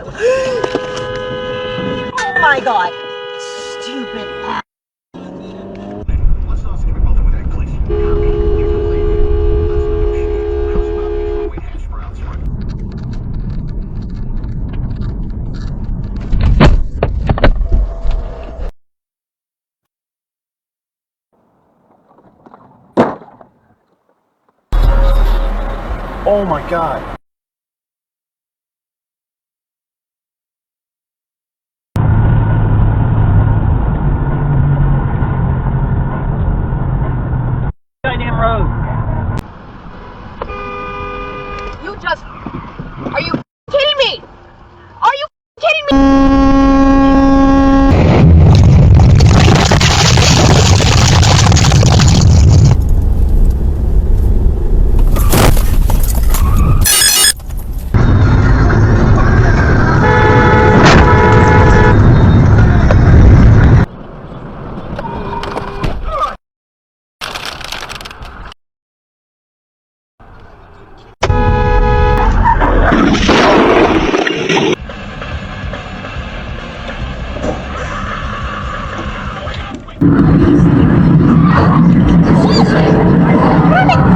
way. Oh my god. Stupid ass. Oh my god. Goddamn road. Are you kidding me? Are you kidding me?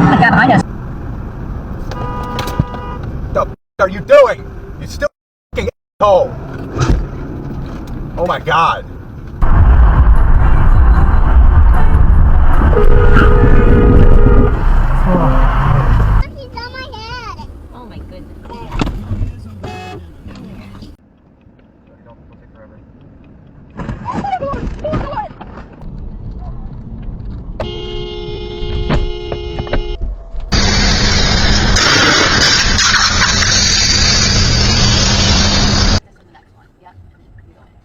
I got behind us. What the f are you doing? You still f***ing asshole. Oh my god. He's on my head. Oh my goodness.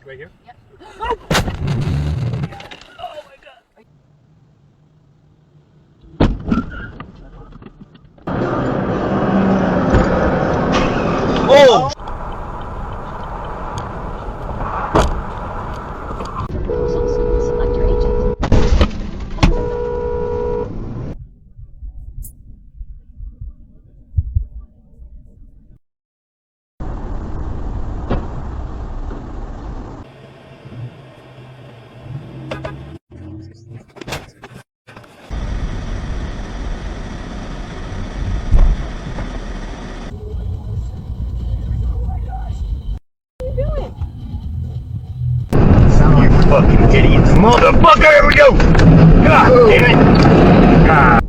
Right here? Yep. Oh my god. Oh! Select your agent. You fucking idiots. Motherfucker, here we go! God damn it! Ah.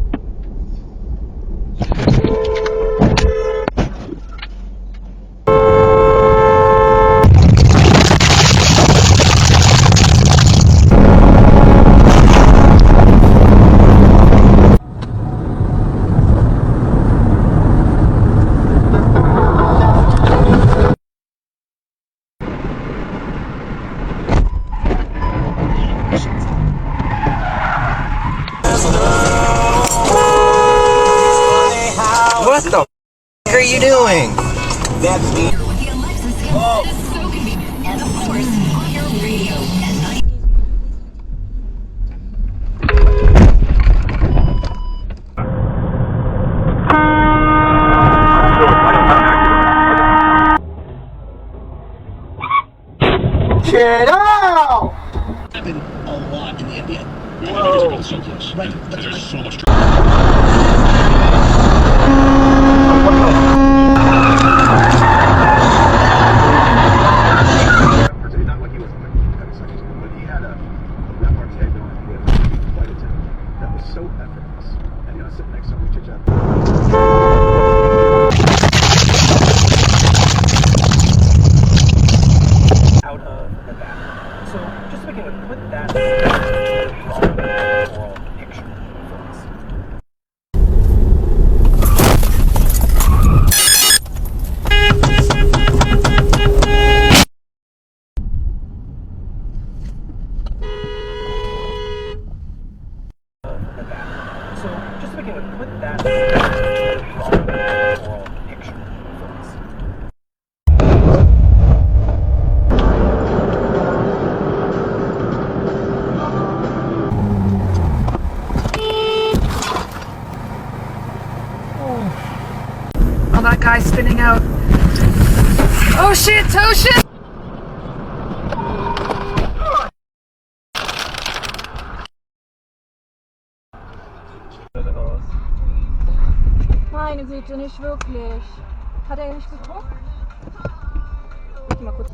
What the f are you doing? That's me. Whoa. That is so convenient. And of course, on your radio at night. Get out! Happened a lot in the NBA. Whoa. Because it's so close. Right. But there's so much Not like he was but he had a that arm's head on with quite a tip. That was so effortless. And you know, sitting next to him, we chit-chat. Out of the back. So just to begin with, put that overall picture for us. So just to begin with, put that overall picture for us. Oh, that guy's spinning out. Oh shit, oh shit! Meine Güte, nicht wirklich. Hat er nicht getrunken? Ich mal kurz.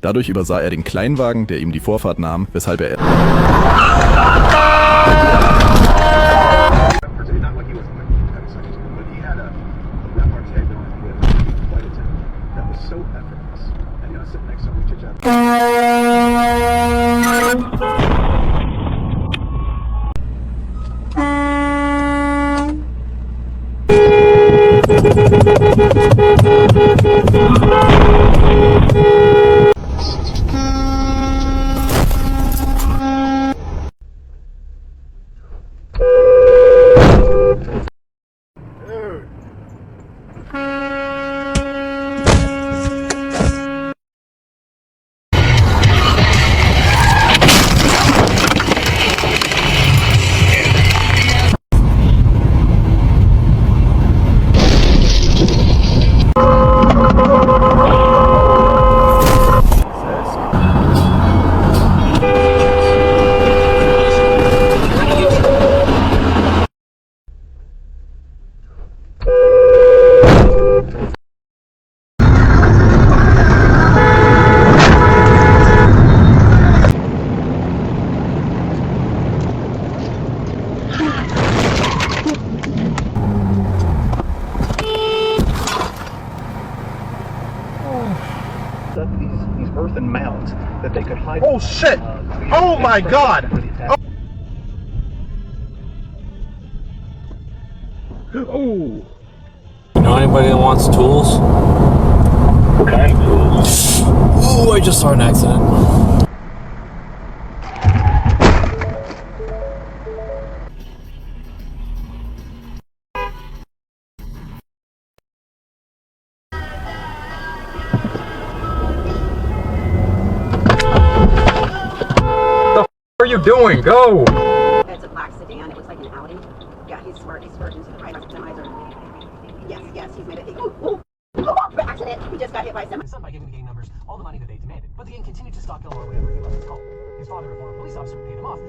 Dadurch übersah er den Kleinwagen, der ihm die Vorfahrt nahm, weshalb er... Unfortunately, not what he was having sex with, but he had a repartee going with a flight attendant that was so effortless. And you know, sitting next to him, we chit-chat. These earthen mounds that they could hide. Oh shit! Oh my god! Oh! You know anybody that wants tools? What kind of tools? Oh, I just saw an accident. What are you doing? Go! It's a black sedan. It looks like an Audi. Yeah, he's swerved into the right. Semis are. Yes, he's made it. Ooh, accident. He just got hit by a semi. Son by giving the gang members all the money that they demanded, but the gang continued to stalk Gilmore whenever he left his home. His father, a former police officer, paid him off.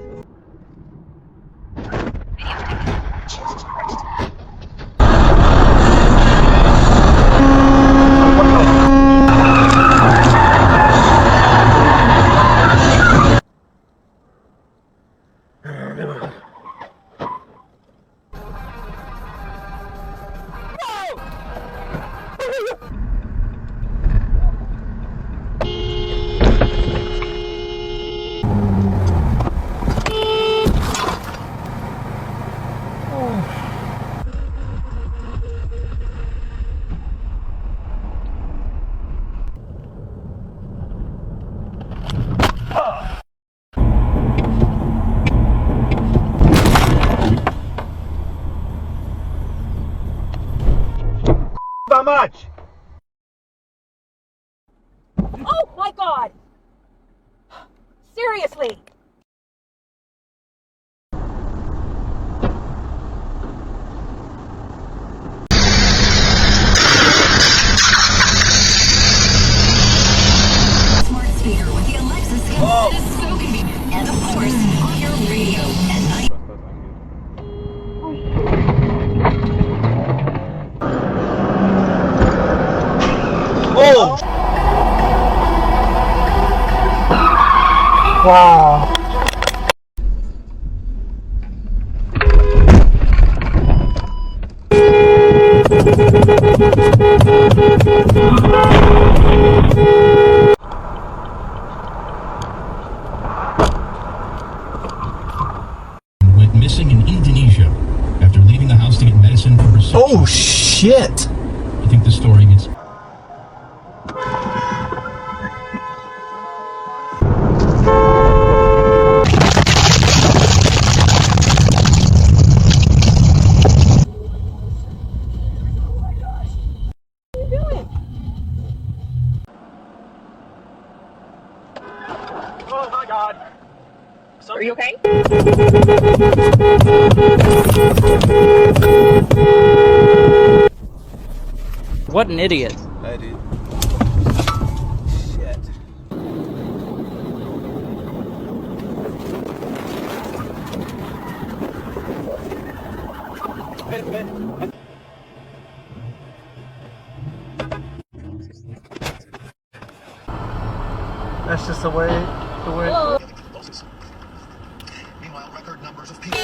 How much? Oh my god! Seriously! Smart speaker with the Alexa skill that is so convenient. And of course, on your radio at night. Oh! Wow! Went missing in Indonesia after leaving the house to get medicine for her son. Oh shit! I think the story gets... What an idiot. I did. Shit. That's just the way. Meanwhile, record numbers of people.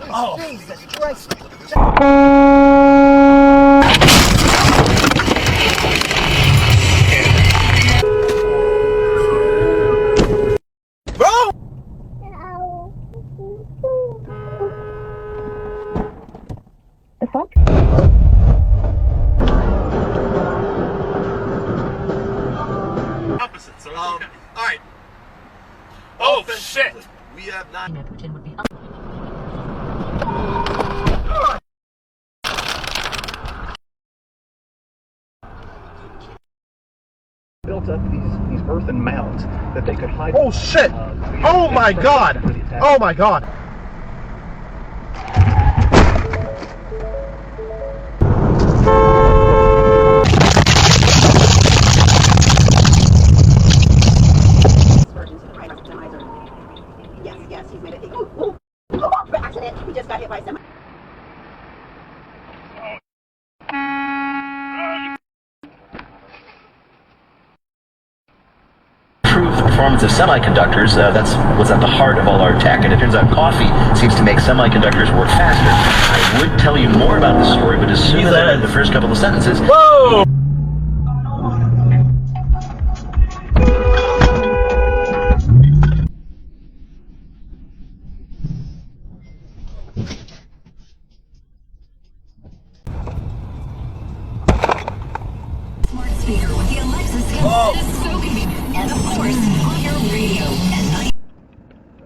Oh, Jesus Christ. Opposite, so all right. Oh shit! We have not. Built up these earthen mounds that they could hide. oh shit! Oh my god! Oh my god! Virgins to the right, optimizer. Yes, yes, he's made it. Accident. He just got hit by semi. Improve the performance of semiconductors. That's what's at the heart of all our tech, and it turns out coffee seems to make semiconductors work faster. I would tell you more about the story, but as soon as I read the first couple of sentences... Whoa! Smart speaker with the Alexa skill that is so convenient. And of course, on your radio at night.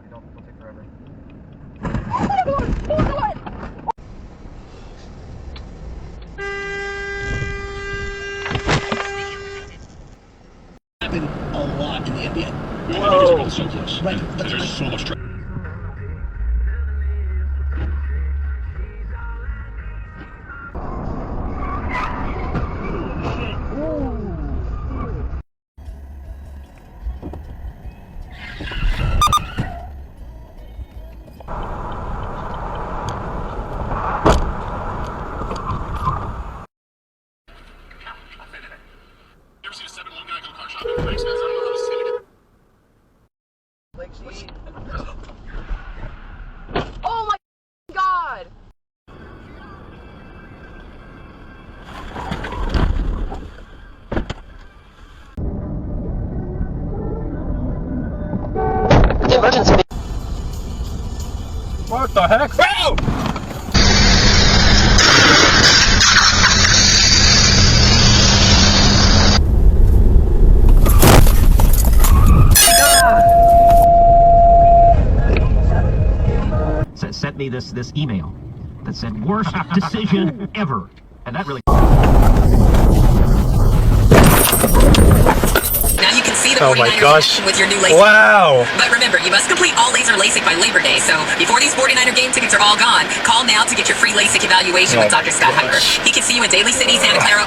Don't take forever. Happened a lot in the NBA. Whoa. So close. Right. There's so much traffic. Ever seen a 7-1 guy go car shopping? Thanks, guys. I don't know how this is gonna get. Oh my god! What the heck? Wow! Sent me this email that said worst decision ever, and that really. Now you can see the Oh my 49ers gosh. action with your new LASIK. Wow! But remember, you must complete all laser LASIK by Labor Day. So before these 49er game tickets are all gone, call now to get your free LASIK evaluation with Dr. Scott Hyper. He can see you in Daly City, Santa Clara.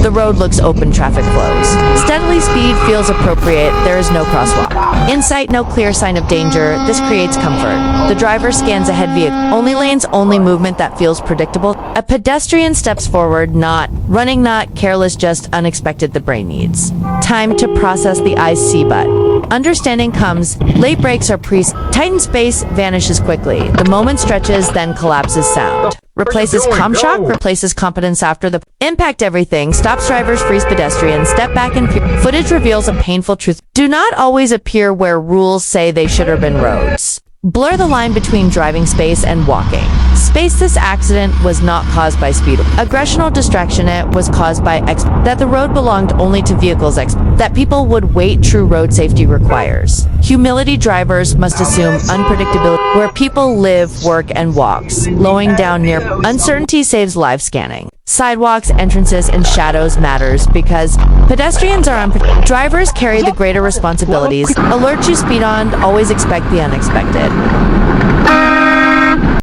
The road looks open, traffic flows. Steadily speed feels appropriate, there is no crosswalk. In sight, no clear sign of danger, this creates comfort. The driver scans ahead vehicle. Only lanes, only movement that feels predictable. A pedestrian steps forward, not running, not careless, just unexpected the brain needs. Time to process the eyes see but. Understanding comes, late brakes are tightened space vanishes quickly. The moment stretches, then collapses sound. Replaces com shock, replaces competence after the impact everything, stops drivers, frees pedestrians, step back and footage reveals a painful truth. Do not always appear where rules say they should have been roads. Blur the line between driving space and walking. Space, this accident was not caused by speed. Aggression or distraction, it was caused by that the road belonged only to vehicles that people would wait. True road safety requires humility. Drivers must assume unpredictability where people live, work, and walk. Slowing down near uncertainty saves lives. Scanning sidewalks, entrances, and shadows matters because pedestrians are unpredictable. Drivers carry the greater responsibilities. Alert you speed on, always expect the unexpected.